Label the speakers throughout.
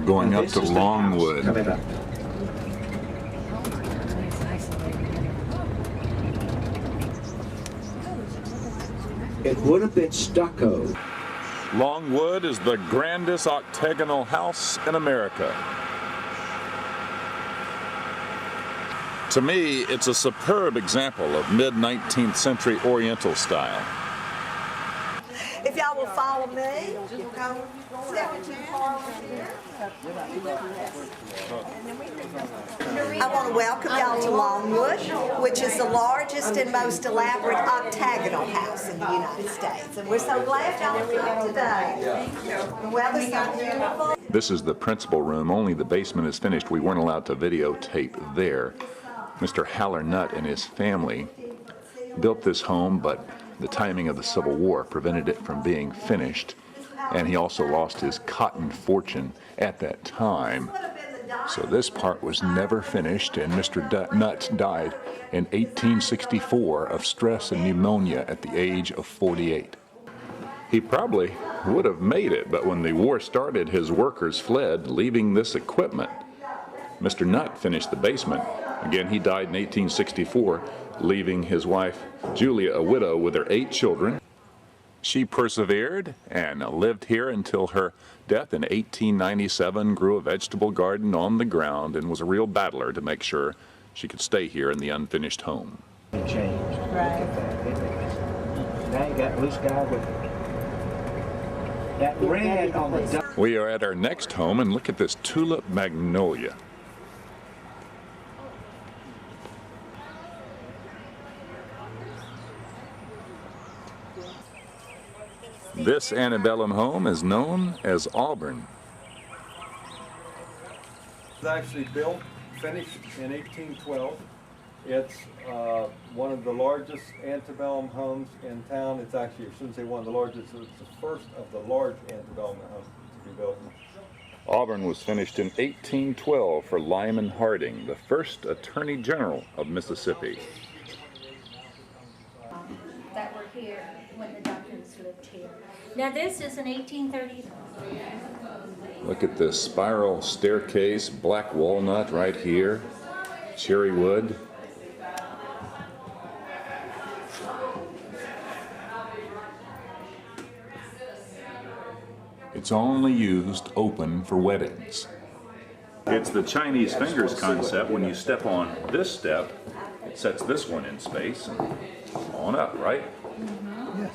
Speaker 1: going up to Longwood.
Speaker 2: It would have been stucco.
Speaker 1: Longwood is the grandest octagonal house in America. To me, it's a superb example of mid-19th century Oriental style.
Speaker 3: If y'all will follow me, you'll come step into the parlor here. I want to welcome y'all to Longwood, which is the largest and most elaborate octagonal house in the United States. And we're so glad y'all are here today. The weather's so beautiful.
Speaker 1: This is the principal room. Only the basement is finished. We weren't allowed to videotape there. Mr. Nutt and his family built this home, but the timing of the Civil War prevented it from being finished, and he also lost his cotton fortune at that time. So this part was never finished, and Mr. Nutt died in 1864 of stress and pneumonia at the age of 48. He probably would have made it, but when the war started, his workers fled, leaving this equipment. Mr. Nutt finished the basement. Again, he died in 1864, leaving his wife, Julia, a widow with her 8 children. She persevered and lived here until her death in 1897, grew a vegetable garden on the ground, and was a real battler to make sure she could stay here in the unfinished home.
Speaker 2: It changed. Right. Look at that. Now you got blue sky with that red on the...
Speaker 1: We are at our next home, and look at this tulip magnolia. This antebellum home is known as Auburn.
Speaker 4: It was actually built, finished in 1812. It's one of the largest antebellum homes in town. It's actually, I shouldn't say one of the largest, it's the first of the large antebellum homes to be built.
Speaker 1: Auburn was finished in 1812 for Lyman Harding, the first Attorney General of Mississippi.
Speaker 5: That were here when the doctors lived here. Now this is an 1830s.
Speaker 1: Look at this spiral staircase, black walnut right here, cherry wood. It's only used open for weddings. It's the Chinese fingers concept. When you step on this step, it sets this one in space and on up, right?
Speaker 6: Mm-hmm. Yes.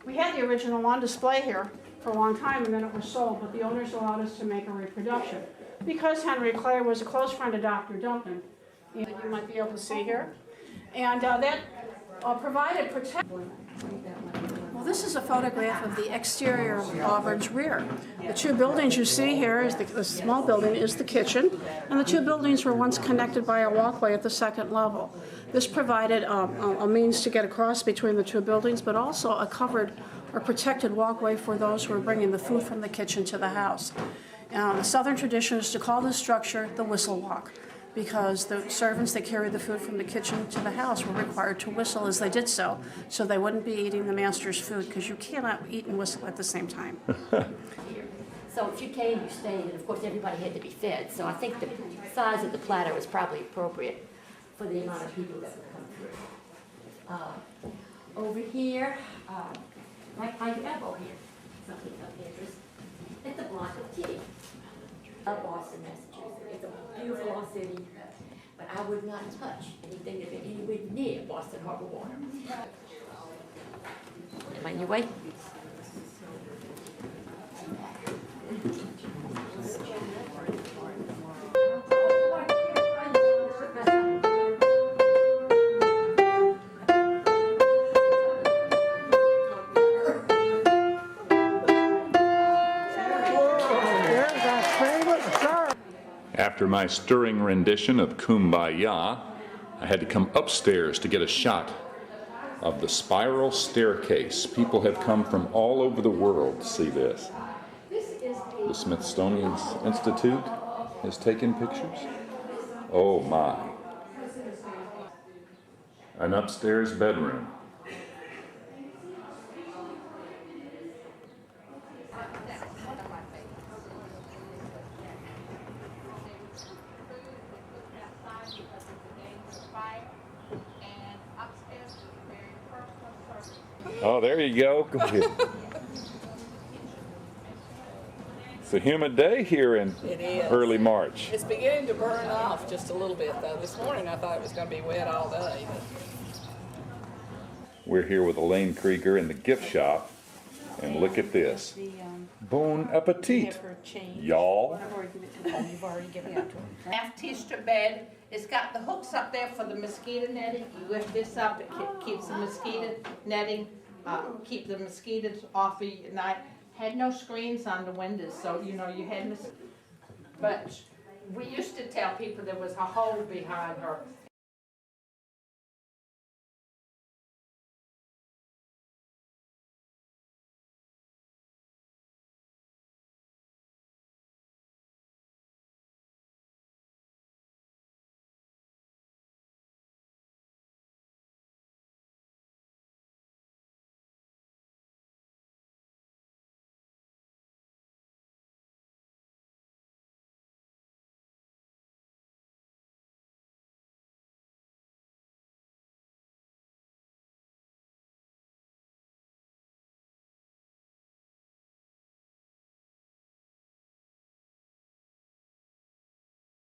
Speaker 6: We had the original on display here for a long time, and then it was sold, but the owners allowed us to make a reproduction. Because Henry Clay was a close friend of Dr. Duncan, you might be able to see here, and that provided protection. Well, this is a photograph of the exterior of Auburn's rear. The 2 buildings you see here, is the small building is the kitchen, and the 2 buildings were once connected by a walkway at the 2nd level. This provided a means to get across between the 2 buildings, but also a covered or protected walkway for those who were bringing the food from the kitchen to the house. The Southern tradition is to call this structure the whistle walk, because the servants that carried the food from the kitchen to the house were required to whistle as they did so they wouldn't be eating the master's food, because you cannot eat and whistle at the same time.
Speaker 7: So if you came, you stayed, and of course everybody had to be fed. So I think the size of the platter was probably appropriate for the amount of people that would come through. Over here, like my elbow here, something of interest. It's a block of tea. Boston, Massachusetts. It's a beautiful city, but I would not touch anything that been anywhere near Boston Harbor water. Am I in your way?
Speaker 1: After my stirring rendition of Kumbaya, I had to come upstairs to get a shot of the spiral staircase. People have come from all over the world to see this. The Smithsonian Institute has taken pictures. Oh my. An upstairs bedroom. Oh, there you go. Go ahead. It's a humid day here in
Speaker 8: It is.
Speaker 1: early March.
Speaker 8: It's beginning to burn off just a little bit though. This morning I thought it was going to be wet all day.
Speaker 1: We're here with Elaine Krieger in the gift shop, and look at this. Bon appetit, y'all.
Speaker 9: You've already given it to them. Half tissue bed. It's got the hooks up there for the mosquito netting. You lift this up, it keeps the mosquito netting, keep the mosquitoes off of you at night. Had no screens on the windows, so you know you had but we used to tell people there was a hole behind her,